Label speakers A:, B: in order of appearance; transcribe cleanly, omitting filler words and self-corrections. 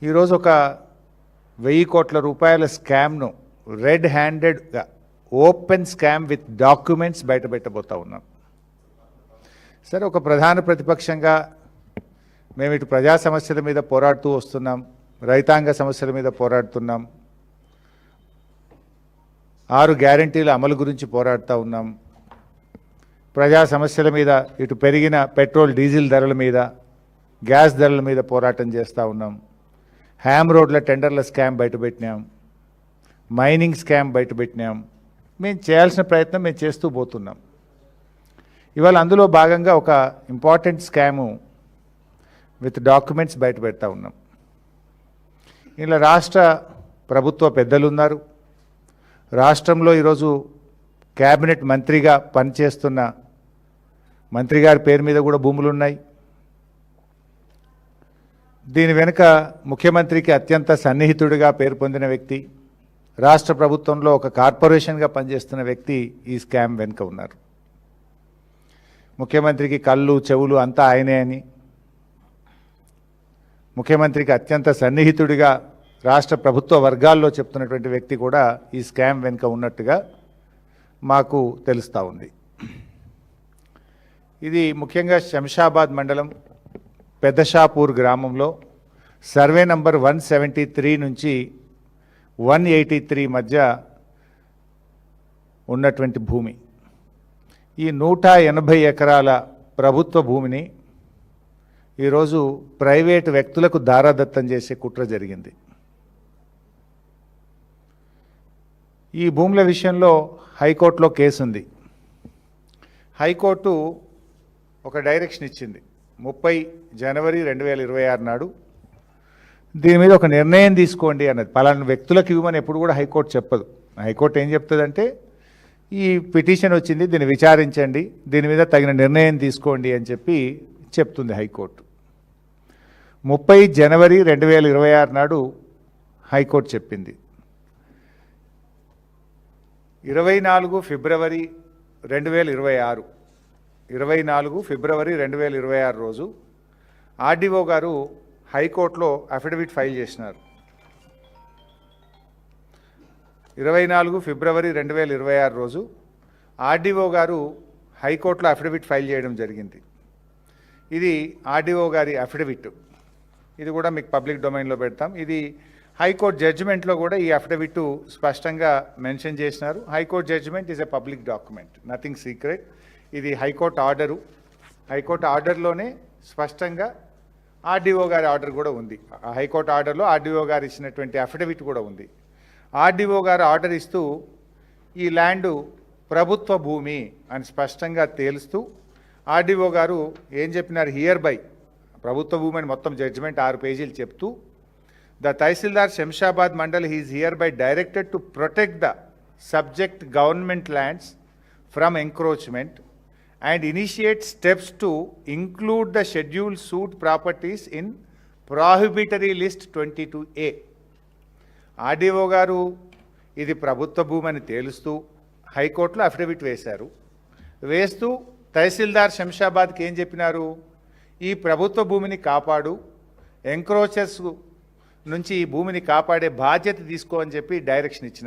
A: ఈరోజు ఒక 1000 కోట్ల రూపాయల స్కామ్ను రెడ్ హ్యాండెడ్గా ఓపెన్ స్కామ్ విత్ డాక్యుమెంట్స్ బయటపెట్టబోతా ఉన్నాం. సరే, ఒక ప్రధాన ప్రతిపక్షంగా మేము ఇటు ప్రజా సమస్యల మీద పోరాడుతూ వస్తున్నాం, రైతాంగ సమస్యల మీద పోరాడుతున్నాం, 6 గ్యారంటీల అమలు గురించి పోరాడుతూ ఉన్నాం, ప్రజా సమస్యల మీద ఇటు పెరిగిన పెట్రోల్ డీజిల్ ధరల మీద, గ్యాస్ ధరల మీద పోరాటం చేస్తూ ఉన్నాం, హ్యామ్ రోడ్ల టెండర్ల స్కామ్ బయటపెట్టినాం, మైనింగ్ స్కామ్ బయటపెట్టినాం. మేము చేయాల్సిన ప్రయత్నం మేము చేస్తూ పోతున్నాం. ఇవాళ అందులో భాగంగా ఒక ఇంపార్టెంట్ స్కాము విత్ డాక్యుమెంట్స్ బయట పెడతా ఉన్నాం. ఇలా రాష్ట్ర ప్రభుత్వ పెద్దలు ఉన్నారు, రాష్ట్రంలో ఈరోజు క్యాబినెట్ మంత్రిగా పనిచేస్తున్న మంత్రి గారి పేరు మీద కూడా భూములు ఉన్నాయి. దీని వెనుక ముఖ్యమంత్రికి అత్యంత సన్నిహితుడిగా పేరు పొందిన వ్యక్తి, రాష్ట్ర ప్రభుత్వంలో ఒక కార్పొరేషన్గా పనిచేస్తున్న వ్యక్తి ఈ స్కామ్ వెనుక ఉన్నారు. ముఖ్యమంత్రికి కళ్ళు చెవులు అంతా ఆయనే అని, ముఖ్యమంత్రికి అత్యంత సన్నిహితుడిగా రాష్ట్ర ప్రభుత్వ వర్గాల్లో చెప్తున్నటువంటి వ్యక్తి కూడా ఈ స్కామ్ వెనుక ఉన్నట్టుగా మాకు తెలుస్తూ ఉంది. ఇది ముఖ్యంగా శంషాబాద్ మండలం పెద్దషాపూర్ గ్రామంలో సర్వే నంబర్ 173 నుంచి 183 మధ్య ఉన్నటువంటి భూమి. ఈ 180 ఎకరాల ప్రభుత్వ భూమిని ఈరోజు ప్రైవేటు వ్యక్తులకు దారాదత్తం చేసే కుట్ర జరిగింది. ఈ భూముల విషయంలో హైకోర్టులో కేసు ఉంది. హైకోర్టు ఒక డైరెక్షన్ ఇచ్చింది 30 జనవరి 2026 నాడు. దీని మీద ఒక నిర్ణయం తీసుకోండి అన్నది. పలానా వ్యక్తులకు ఇవ్వమని ఎప్పుడు కూడా హైకోర్టు చెప్పదు. హైకోర్టు ఏం చెప్తుందంటే, ఈ పిటిషన్ వచ్చింది, దీన్ని విచారించండి, దీని మీద తగిన నిర్ణయం తీసుకోండి అని చెప్పి చెప్తుంది హైకోర్టు. 30 జనవరి 2026 నాడు హైకోర్టు చెప్పింది. 24 ఫిబ్రవరి 2026 24 ఫిబ్రవరి 2026 రోజు ఆర్డీఓ గారు హైకోర్టులో అఫిడవిట్ ఫైల్ చేసినారు. 24 ఫిబ్రవరి 2026 రోజు ఆర్డీఓ గారు హైకోర్టులో అఫిడవిట్ ఫైల్ చేయడం జరిగింది. ఇది ఆర్డీఓ గారి అఫిడవిట్. ఇది కూడా మీకు పబ్లిక్ డొమైన్లో పెడతాం. ఇది హైకోర్టు జడ్జిమెంట్లో కూడా ఈ అఫిడవిట్ స్పష్టంగా మెన్షన్ చేసినారు. High court judgement is a public document, nothing secret. ఇది హైకోర్టు ఆర్డరు. హైకోర్టు ఆర్డర్లోనే స్పష్టంగా ఆర్డీఓ గారి ఆర్డర్ కూడా ఉంది. హైకోర్టు ఆర్డర్లో ఆర్డీఓ గారు ఇచ్చినటువంటి అఫిడవిట్ కూడా ఉంది. ఆర్డీఓ గారు ఆర్డర్ ఇస్తూ ఈ ల్యాండు ప్రభుత్వ భూమి అని స్పష్టంగా తేలుస్తూ ఆర్డీఓ గారు ఏం చెప్పినారు, హియర్ బై ప్రభుత్వ భూమి అని మొత్తం జడ్జిమెంట్ 6 పేజీలు చెప్తూ, the tahsildar Shamshabad mandal is hereby directed to protect the subject government lands from encroachment and initiate steps to include the scheduled suit properties in prohibitory list 22A. RDO గారు ఇది ప్రభుత్వ భూమి అని తేలుస్తూ హైకోర్టులో అఫిడవిట్ వేశారు. వేస్తూ తహసీల్దార్ శంషాబాద్కి ఏం చెప్పినారు, ఈ ప్రభుత్వ భూమిని కాపాడు, ఎంక్రోచర్స్ నుంచి ఈ భూమిని కాపాడే బాధ్యత తీసుకో అని చెప్పి డైరెక్షన్ ఇచ్చినారు.